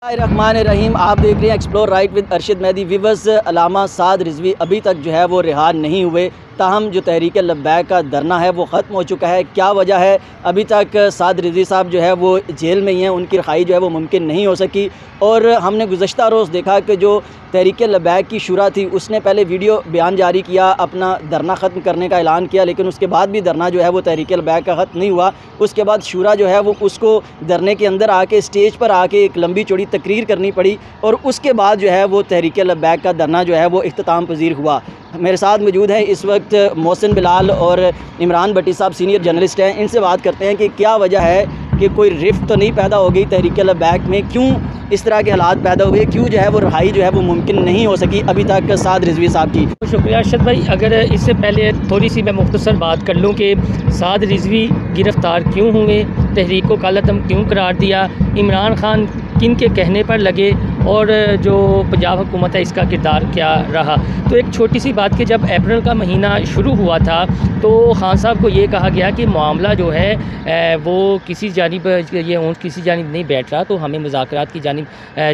रहीम, आप देख रहे हैं explore right with Arshad Mehdi. Viewers, Allama Saad Rizvi अभी तक जो है वो रिहा नहीं हुए। ताहम जो तहरीक लब्बैक का धरना है वो ख़त्म हो चुका है। क्या वजह है, अभी तक साद रिजवी साहब जो है वो जेल में ही हैं, उनकी रिहाई जो है वो मुमकिन नहीं हो सकी। और हमने गुज़श्ता रोज़ देखा कि जो तहरीक लब्बैक की शुरा थी उसने पहले वीडियो बयान जारी किया, अपना धरना ख़त्म करने का ऐलान किया, लेकिन उसके बाद भी धरना जो है वो तहरीक लब्बैक का ख़त्म नहीं हुआ। उसके बाद शुरा जो है वो उसको धरने के अंदर आके स्टेज पर आके एक लंबी चौड़ी तकरीर करनी पड़ी और उसके बाद जो है वो तहरीक लब्बैक का धरना जो है वो इख्तिताम पजीर हुआ। मेरे साथ मौजूद हैं इस वक्त मोहसिन बिलाल और इमरान भट्टी साहब, सीनियर जर्नलिस्ट हैं। इनसे बात करते हैं कि क्या वजह है कि कोई रिफ्ट तो नहीं पैदा हो गई तहरीक लब्बैक में, क्यों इस तरह के हालात पैदा हुए, क्यों जो है वो रिहाई जो है वो मुमकिन नहीं हो सकी अभी तक साद रिजवी साहब की। शुक्रिया अरशद भाई। अगर इससे पहले थोड़ी सी मैं मुख्तसर बात कर लूँ कि साद रिजवी गिरफ़्तार क्यों हुए, तहरीक को कालअदम क्यों करार दिया, इमरान खान किन के कहने पर लगे और जो पंजाब हुकूमत है इसका किरदार क्या रहा। तो एक छोटी सी बात कि जब अप्रैल का महीना शुरू हुआ था तो खान साहब को ये कहा गया कि मामला जो है वो किसी जानिब ये ऊँट किसी जानिब नहीं बैठ रहा, तो हमें मुज़ाकरात की जानिब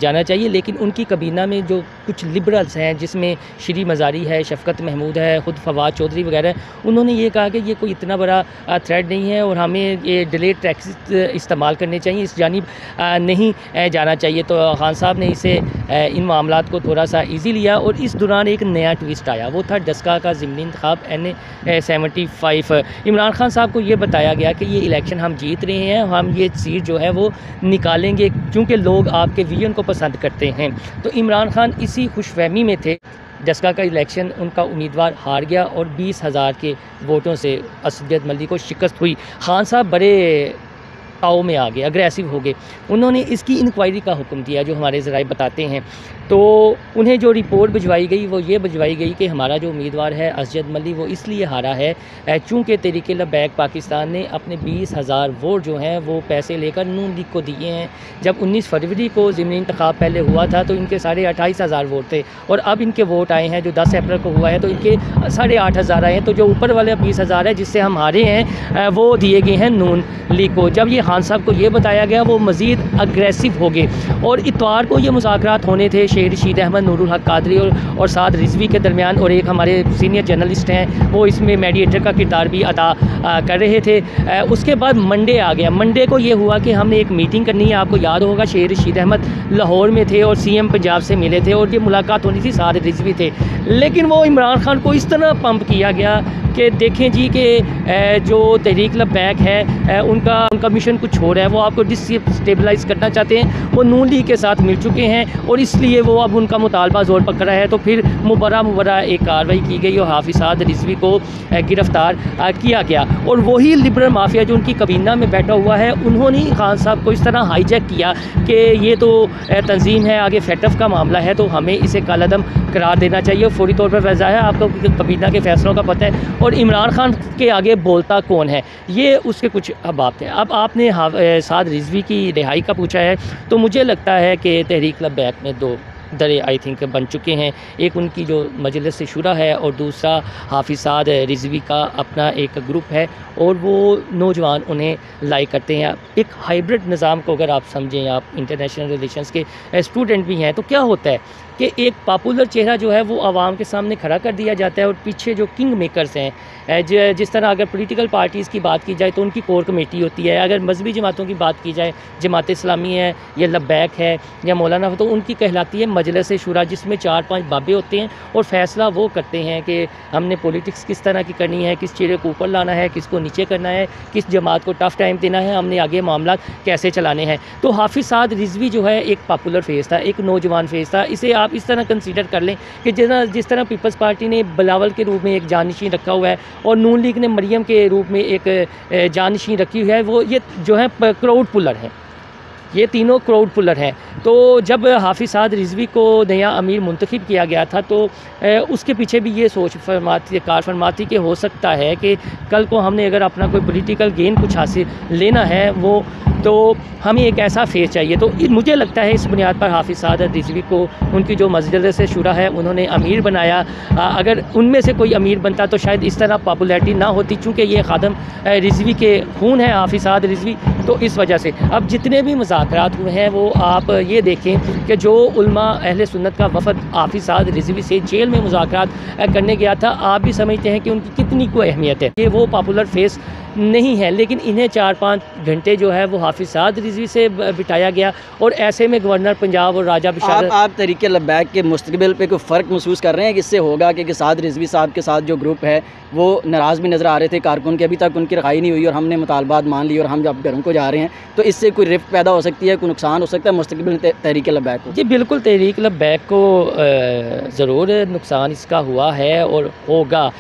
जाना चाहिए। लेकिन उनकी कबीना में जो कुछ लिबरल्स हैं, जिसमें श्री मज़ारी है, शफ़कत महमूद है, ख़ुद फवाद चौधरी वगैरह, उन्होंने ये कहा कि ये कोई इतना बड़ा थ्रेट नहीं है और हमें ये डिलेड टैक्स इस्तेमाल करने चाहिए, इस जानिब नहीं जाना चाहिए। तो खान साहब ने इसे इन मामलात को थोड़ा सा इजी लिया और इस दौरान एक नया ट्विस्ट आया, वो था डस्का का ज़िमनी इंतखाब NA-75। इमरान खान साहब को ये बताया गया कि ये इलेक्शन हम जीत रहे हैं, हम ये सीट जो है वो निकालेंगे क्योंकि लोग आपके विजन को पसंद करते हैं। तो इमरान खान इसी खुशफहमी में थे। डस्का का इलेक्शन उनका उम्मीदवार हार गया और 20,000 के वोटों से असद मल्ली को शिकस्त हुई। खान साहब बड़े ताव में आ गए, अग्रेसिव हो गए। उन्होंने इसकी इंक्वायरी का हुक्म दिया, जो हमारे ज़राए बताते हैं। तो उन्हें जो रिपोर्ट भिजवाई गई वो ये भिजवाई गई कि हमारा जो उम्मीदवार है असद मल्ली वो इसलिए हारा है चूँकि तहरीक लब्बैक पाकिस्तान ने अपने 20,000 वोट जो हैं वो पैसे लेकर नून लीग को दिए हैं। जब 19 फरवरी को ज़िमनी इंतखाब पहले हुआ था तो इनके 28,500 वोट थे और अब इनके वोट आए हैं जो 10 अप्रैल को हुआ है तो इनके 8,500 आए हैं। तो जो ऊपर वाले 20,000 है जिससे हम हारे हैं वो दिए गए हैं नून लीग को। जब ये खान साहब को ये बताया गया वो मज़ीद अग्रेसिव हो गए और इतवार को ये मुज़ाकरात होने थे शेर रशीद अहमद, नूरुल हक कादरी और साद रिजवी के दरमियान, और एक हमारे सीनियर जर्नलिस्ट हैं वो इसमें मीडिएटर का किरदार भी अदा कर रहे थे। उसके बाद मंडे आ गया। मंडे को ये हुआ कि हमने एक मीटिंग करनी है। आपको याद होगा शेर रशीद अहमद लाहौर में थे और CM पंजाब से मिले थे और ये मुलाकात होनी थी, साद रिजवी थे। लेकिन वो इमरान खान को इस तरह पंप किया गया कि देखें जी कि जो तहरीक लब्बैक है उनका मिशन कुछ हो रहा है, वो आपको डिस्टेबलाइज़ करना चाहते हैं, वो नून लीग के साथ मिल चुके हैं और इसलिए वो अब उनका मुतालबा ज़ोर पकड़ा है। तो फिर मुबरा एक कार्रवाई की गई और हाफिज़ साद रिजवी को गिरफ़्तार किया गया। और वही लिबरल माफिया जो उनकी कबीना में बैठा हुआ है उन्होंने खान साहब को इस तरह हाईजैक किया कि ये तो तंजीम है, आगे फेटफ का मामला है तो हमें इसे कालादम करार देना चाहिए, फौरी तौर पर वज़ा है। आपको कबीना के फ़ैसलों का पता है और इमरान खान के आगे बोलता कौन है, ये उसके कुछ अहबाब थे। अब आपने साद रिजवी की रिहाई का पूछा है तो मुझे लगता है कि तहरीक लब्बैक में दो दरे आई थिंक बन चुके हैं। एक उनकी जो मजलिस शुरा है और दूसरा हाफिज़ साद रिजवी का अपना एक ग्रुप है और वो नौजवान उन्हें लाइक करते हैं। एक हाइब्रिड निज़ाम को अगर आप समझें, आप इंटरनेशनल रिलेशंस के स्टूडेंट भी हैं, तो क्या होता है कि एक पॉपुलर चेहरा जो है वो आवाम के सामने खड़ा कर दिया जाता है और पीछे जो किंग मेकर्स हैं, जिस तरह अगर पॉलिटिकल पार्टीज़ की बात की जाए तो उनकी कोर कमेटी होती है, अगर मजहबी जमातों की बात की जाए, जमात इस्लामी है या लब्बैक है या मौलाना, तो उनकी कहलाती है मजलिस शुरा, जिसमें 4-5 बाबे होते हैं और फ़ैसला वो करते हैं कि हमने पॉलिटिक्स किस तरह की करनी है, किस चेहरे को ऊपर लाना है, किसको नीचे करना है, किस जमात को टफ़ टाइम देना है, हमने आगे मामला कैसे चलाने हैं। तो हाफिज़ साद रिजवी जो है एक पॉपुलर फेस था, एक नौजवान फेस था। इसे आप इस तरह कंसीडर कर लें कि जिस तरह पीपल्स पार्टी ने बिलावल के रूप में एक जानशीन रखा हुआ है और नून लीग ने मरियम के रूप में एक जानशीन रखी हुई है, वो ये जो है क्राउड पुलर हैं, ये तीनों क्राउड पुलर हैं। तो जब हाफिज़ साद रिजवी को नया अमीर मुंतखब किया गया था तो उसके पीछे भी ये सोच कार फरमाती कि हो सकता है कि कल को हमने अगर अपना कोई पॉलिटिकल गेन कुछ हासिल लेना है वो तो हमें एक ऐसा फेस चाहिए। तो मुझे लगता है इस बुनियाद पर हाफिज़ साद रिजवी को उनकी जो मजलिस शुरा है उन्होंने अमीर बनाया। अगर उनमें से कोई अमीर बनता तो शायद इस तरह पॉपुलैरिटी ना होती, चूँकि ये खादम रिजवी के खून है हाफिज़ साद रिजवी, तो इस वजह से अब जितने भी मुज़ाकरात हुए हैं वो आप ये देखें कि जो उलमा अहले सुन्नत का वफ़द हाफिज़ साद रिज़वी से जेल में मुज़ाकरात करने गया था, आप भी समझते हैं कि उनकी कितनी कोई अहमियत है। ये वो पॉपुलर फेस नहीं है, लेकिन इन्हें 4-5 घंटे जो है वो हाफिज़ साद रिज़वी से बिताया गया, और ऐसे में गवर्नर पंजाब और राजा बिशारत। आप तहरीक लब्बैक के मुस्तकबिल पे कोई फ़र्क महसूस कर रहे हैं कि इससे होगा कि साद रिज़वी साहब के साथ जो ग्रुप है वो नाराज़ भी नज़र आ रहे थे कारकुन के, अभी तक उनकी रहाई नहीं हुई और हमने मुतालबात मान ली और हम जब घरों को जा रहे हैं, तो इससे कोई रिफ्ट पैदा हो सकती है, कोई नुकसान हो सकता है मुस्तकबिल तहरीक लब्बैक को? जी बिल्कुल, तहरीक लब्बैक को ज़रूर नुकसान इसका हुआ है और होगा।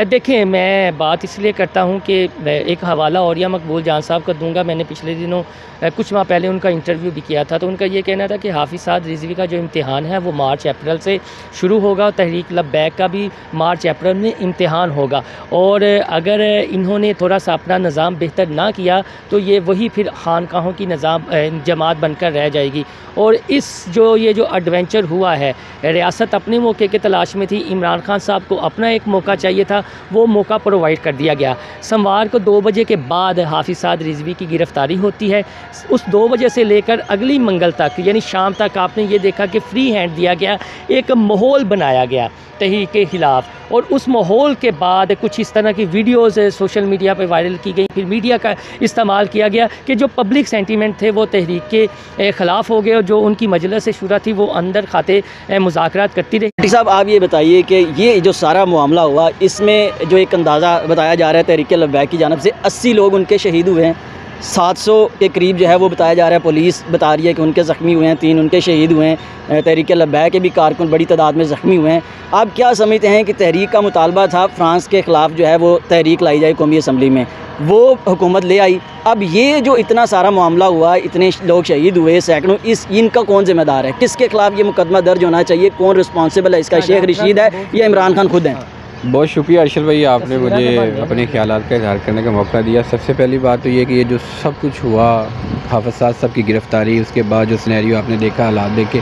देखें, मैं बात इसलिए करता हूँ कि एक हवाला औरिया मकबूल जान साहब का दूंगा। मैंने पिछले दिनों कुछ माह पहले उनका इंटरव्यू भी किया था, तो उनका ये कहना था कि हाफिज़ साद रिज़वी का जो इम्तिहान है वो मार्च-अप्रैल से शुरू होगा, तहरीक लब्बैक का भी मार्च-अप्रैल में इम्तिहान होगा, और अगर इन्होंने थोड़ा सा अपना निज़ाम बेहतर ना किया तो ये वही फिर खानकाहों की जमात बनकर रह जाएगी। और ये जो एडवेंचर हुआ है, रियासत अपने मौके की तलाश में थी, इमरान खान साहब को अपना एक मौका चाहिए था, वो मौका प्रोवाइड कर दिया गया। सोमवार को 2 बजे के बाद हाफिज़ साद रिज़वी की गिरफ़्तारी होती है। उस 2 बजे से लेकर अगली मंगल तक यानी शाम तक आपने ये देखा कि फ्री हैंड दिया गया, एक माहौल बनाया गया तहरीक के ख़िलाफ़, और उस माहौल के बाद कुछ इस तरह की वीडियोज़ सोशल मीडिया पर वायरल की गई, फिर मीडिया का इस्तेमाल किया गया कि जो पब्लिक सेंटीमेंट थे वो तहरीक के ख़िलाफ़ हो गए, और जो उनकी मजलिस शुरा थी वो अंदर खाते मुज़ाकरात करती रही। साहब, आप ये बताइए कि ये जो सारा मामला हुआ, इसमें जो एक अंदाज़ा बताया जा रहा है तहरीक लब्बैक की जानिब से 80 लोग उनके शहीद हुए हैं, 700 के करीब जो है वो बताया जा रहा है, पुलिस बता रही है कि उनके ज़ख्मी हुए हैं, 3 उनके शहीद हुए हैं, तहरीक लब्बैक के भी कारकुन बड़ी तादाद में ज़ख्मी हुए हैं। आप क्या समझते हैं कि तहरीक का मुतालबा था फ्रांस के ख़िलाफ़ जो है वो तहरीक लाई जाए कौमी असम्बली में, वो हुकूमत ले आई, अब ये जो इतना सारा मामला हुआ, इतने लोग शहीद हुए, सैकड़ों, इनका कौन ज़िम्मेदार है? किसके ख़िलाफ़ ये मुकदमा दर्ज होना चाहिए? कौन रिस्पॉन्सिबल है इसका? शेख रशीद है या इमरान खान खुद हैं? बहुत शुक्रिया अर्शद भाई, आपने मुझे अपने ख्यालात का इज़हार करने का मौका दिया। सबसे पहली बात तो ये कि ये जो सब कुछ हुआ, हाफिज़ साद साहब की गिरफ़्तारी, उसके बाद जो सिनेरियो आपने देखा, हालात देखे,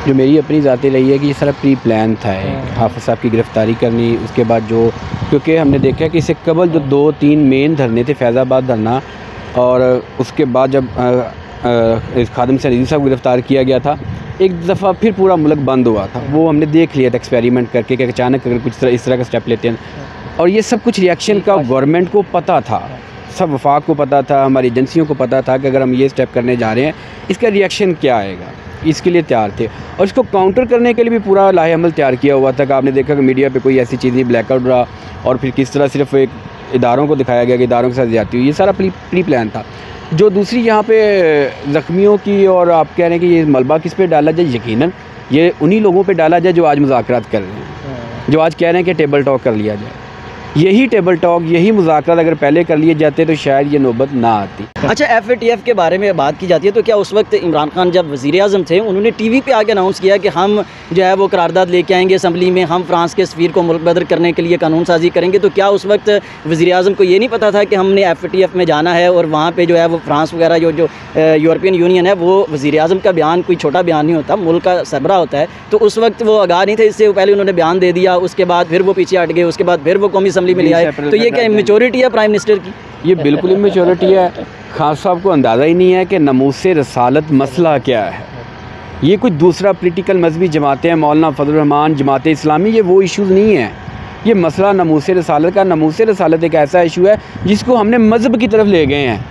जो मेरी अपनी ज़ाती रही है कि ये सारा प्री प्लान था हाफिज़ साहब की गिरफ़्तारी करनी। उसके बाद जो, क्योंकि हमने देखा कि इससे कबल जो 2-3 मेन धरने थे, फैज़ाबाद धरना, और उसके बाद जब खादिम से रिज़वी साहब को गिरफ़्तार किया गया था, एक दफ़ा फिर पूरा मुल्क बंद हुआ था। वो हमने देख लिया था एक्सपेरिमेंट करके कि अचानक अगर कुछ इस तरह का स्टेप लेते हैं, और ये सब कुछ रिएक्शन का गवर्नमेंट को पता था, सब वफाक को पता था, हमारी एजेंसियों को पता था कि अगर हम ये स्टेप करने जा रहे हैं इसका रिएक्शन क्या आएगा, इसके लिए तैयार थे। और इसको काउंटर करने के लिए भी पूरा लाहे अमल तैयार किया हुआ था कि आपने देखा कि मीडिया पे कोई ऐसी चीज़ नहीं, ब्लैकआउट रहा, और फिर किस तरह सिर्फ एक इदारों को दिखाया गया कि इदारों के साथ ज़्यादती हुई, ये सारा प्री प्लान था। जो दूसरी यहाँ पे ज़ख्मियों की, और आप कह रहे हैं कि ये मलबा किस पे डाला जाए, यकीनन ये उन्हीं लोगों पे डाला जाए जो आज मुज़ाकरात कर रहे हैं, जो आज कह रहे हैं कि टेबल टॉक कर लिया जाए। यही टेबल टॉक, यही मुज़ाकरात अगर पहले कर लिए जाते तो शायद ये नौबत ना आती। अच्छा, FATF के बारे में बात की जाती है, तो क्या उस वक्त इमरान खान जब वज़ीर आज़म थे, उन्होंने TV पे आके अनाउंस किया कि हम जो है वो करारदाद लेके आएंगे असम्बली में, हम फ्रांस के सफ़ीर को मुल्क बदर करने के लिए कानून साजी करेंगे, तो क्या उस वक्त वज़ीर आज़म को ये नहीं पता था कि हमने FATF में जाना है और वहाँ पर जो है वो फ्रांस वगैरह जो यूरोपियन यूनियन है, वो वज़ीर आज़म का बयान कोई छोटा बयान नहीं होता, मुल्क का सरबराह होता है, तो उस वक्त वो आगाह नहीं थे इससे, पहले उन्होंने बयान दे दिया, उसके बाद फिर वो पीछे हट गए, उसके बाद फिर वो कौमी असम्बली में ले आए, तो ये क्या इमेच्योरिटी है प्राइम मिनिस्टर की? ये बिल्कुल इमेच्योरिटी है। खान साहब को अंदाज़ा ही नहीं है कि नमूसे रसालत मसला क्या है। ये कोई दूसरा पॉलिटिकल मजहबी जमातें हैं, मौलाना फजल रहमान, जमात इस्लामी, ये वो इश्यूज़ नहीं है। ये मसला नमूसे रसालत का, नमूसे रसालत एक ऐसा इशू है जिसको हमने मज़हब की तरफ ले गए हैं।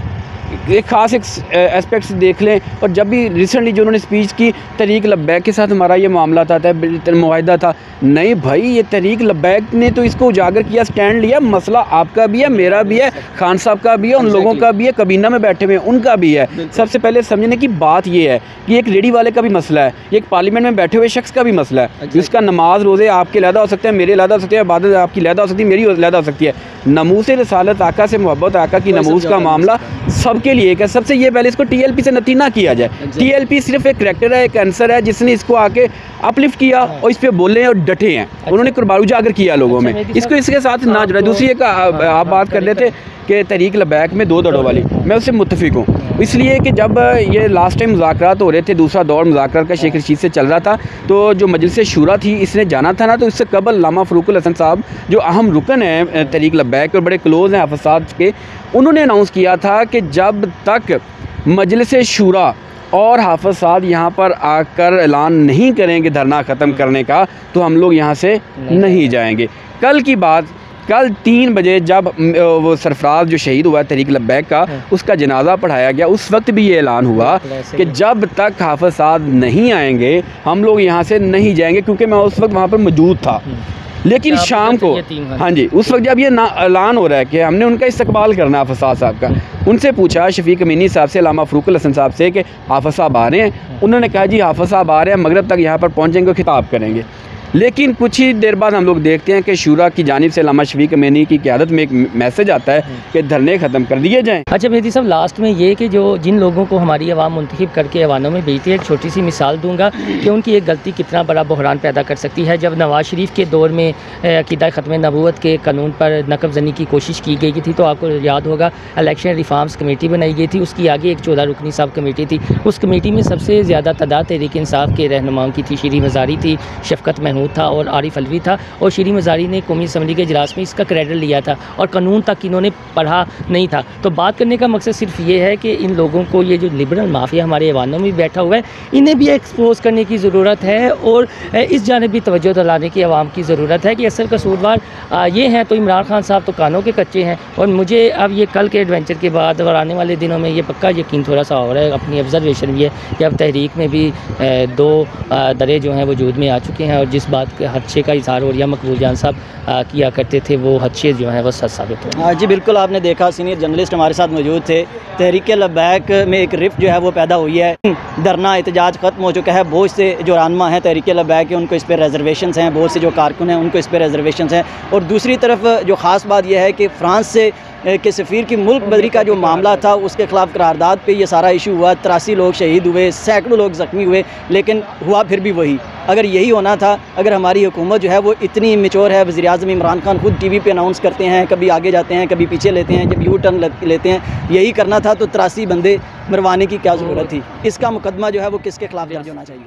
एक ख़ास एक एस्पेक्ट्स देख लें, और जब भी रिसेंटली जो उन्होंने स्पीच की, तहरीक लब्बैक के साथ हमारा ये मामला था, मुआहिदा था, नहीं भाई, ये तहरीक लब्बैक ने तो इसको उजागर किया, स्टैंड लिया, मसला आपका भी है, मेरा भी है, खान साहब का भी है, उन लोगों का भी है, कबीना में बैठे हुए उनका भी है। सबसे पहले समझने की बात ये है कि एक रेडी वाले का भी मसला है, एक पार्लियामेंट में बैठे हुए शख्स का भी मसला है, जिसका नमाज रोज़े आपके लहदा हो सकते हैं, मेरे लहदा हो सकते हैं, इबादत आपकी लहदा हो सकती है, मेरी लहदा हो सकती है। नमूसे रसालत, आका से मोहब्बत, आका की नमूस का मामला सबके लिए एक है। सबसे ये पहले इसको TLP से नती ना किया जाए। TLP सिर्फ एक करैक्टर है, एक आंसर है जिसने इसको आके अपलिफ्ट किया और इस पे बोले और डटे हैं, उन्होंने कुर्बानी उजागर किया लोगों में, इसको इसके साथ ना जुड़ा। दूसरी एक आप बात कर रहे थे कि तहरीक लब्बैक में 2 दौड़ों वाली, मैं उससे मुत्तफिक हूँ, इसलिए कि जब ये लास्ट टाइम मुज़ाकरात हो रहे थे, दूसरा दौर मुज़ाकरात का शेख रशीद से चल रहा था, तो जो मजलिस शूरा थी इसने जाना था ना, तो इससे कबल अल्लामा फ़रूकुल हसन साहब जो अहम रुकन है तहरीक लब्बैक और बड़े क्लोज़ हैं हाफ़िज़ साहब के, उन्होंने अनाउंस किया था कि जब तक मजलिस शूरा और हाफिज़ साद यहाँ पर आकर ऐलान नहीं करेंगे धरना ख़त्म करने का, तो हम लोग यहाँ से नहीं जाएंगे। कल की बात, कल 3 बजे जब वो सरफराज जो शहीद हुआ तहरीक लब्बैक का, उसका जनाजा पढ़ाया गया, उस वक्त भी ये ऐलान हुआ कि जब तक हाफिज़ साद नहीं आएंगे हम लोग यहाँ से नहीं जाएंगे, क्योंकि मैं उस वक्त वहाँ पर मौजूद था। लेकिन शाम को, हाँ जी, उस वक्त जब ये ऐलान हो रहा है कि हमने उनका इस्तकबाल करना है हाफिज़ साद साहब का, उनसे पूछा शफीक अमीनी साहब से, अल्लामा फ़रूक़ुल हसन साहब से कि हाफिज़ साहब आ रहे हैं? उन्होंने कहा जी हाफिज़ साहब आ रहे हैं, मगरिब तक यहाँ पर पहुँचेंगे और खिताब करेंगे। लेकिन कुछ ही देर बाद हम लोग देखते हैं कि शूरा की जानिब से अल्लामा शफीक अमीनी की क़यादत में एक मैसेज आता है कि धरने ख़त्म कर दिए जाएँ। अच्छा मेहदी साहब, लास्ट में ये कि जो जिन लोगों को हमारी आवाम मुंतखब करके ऐवानों में भेजती है, एक छोटी सी मिसाल दूंगा कि उनकी एक गलती कितना बड़ा बहरान पैदा कर सकती है। जब नवाज़ शरीफ के दौर में अक़ीदा ख़त्म नबूवत के कानून पर नक़ब ज़नी की कोशिश की गई थी, तो आपको याद होगा इलेक्शन रिफॉर्म्स कमेटी बनाई गई थी, उसकी आगे एक 14 रुकनी सब कमेटी थी। उस कमेटी में सबसे ज़्यादा तादाद तहरीक इंसाफ के रहनुमाओं की थी। शरी मज़ारी थी, शफ़कत महमूद था और आरिफ अलवी था। और शरी मज़ारी ने कौमी असम्बली के इजलास में इसका क्रेडिट लिया था और कानून तक इन्होंने पढ़ा नहीं था। तो बात करने का मकसद सिर्फ ये है कि इन लोगों को, ये जो लिबरल माफिया हमारे ऐवानों में बैठा हुआ है, इन्हें भी एक्सपोज करने की ज़रूरत है और इस जानिब भी तवज्जो दिलाने की आवाम की ज़रूरत है कि असल कसूरवार ये हैं। तो इमरान खान साहब तो कानों के कच्चे हैं और मुझे अब ये कल के एडवेंचर के बाद और आने वाले दिनों में ये पक्का यकीन थोड़ा सा हो रहा है, अपनी ऑब्जर्वेशन भी है कि अब तहरीक में भी 2 दरे जो हैं वजूद में आ चुके हैं और जिस बात के हदशे का इजहार और या मकबूल जान साहब किया करते थे, वो हदशे जो हैं वो सच साबित हो। हाँ जी बिल्कुल, आपने देखा सीनियर जर्नलिस्ट हमारे साथ मौजूद थे। तहरीक लब्बैक में एक रिफ्ट जो है वो पैदा हुई है, धरना एहतजाज ख़त्म हो चुका है। बहुत से जो रहनुमा हैं तहरीक लब्बैक के, उनको इस पर रिजर्वेशन हैं, बहुत से जो कारकुन हैं उनको इस पर रिजर्वेशन हैं। और दूसरी तरफ जो ख़ास बात यह है कि फ्रांस से के सफ़ीर की मुल्क बदरी का जो मामला था, उसके ख़िलाफ़ करारदाद पे ये सारा इशू हुआ। 83 लोग शहीद हुए, सैकड़ों लोग ज़ख्मी हुए, लेकिन हुआ फिर भी वही। अगर यही होना था, अगर हमारी हुकूमत जो है वो इतनी मैच्योर है, वज़ीर-ए-आज़म इमरान खान खुद टीवी पे अनाउंस करते हैं, कभी आगे जाते हैं, कभी पीछे लेते हैं, जब यू टर्न लेते हैं, यही करना था तो 83 बंदे मरवाने की क्या ज़रूरत थी? इसका मुकदमा जो है वो किसके ख़िलाफ़ दर्ज होना चाहिए?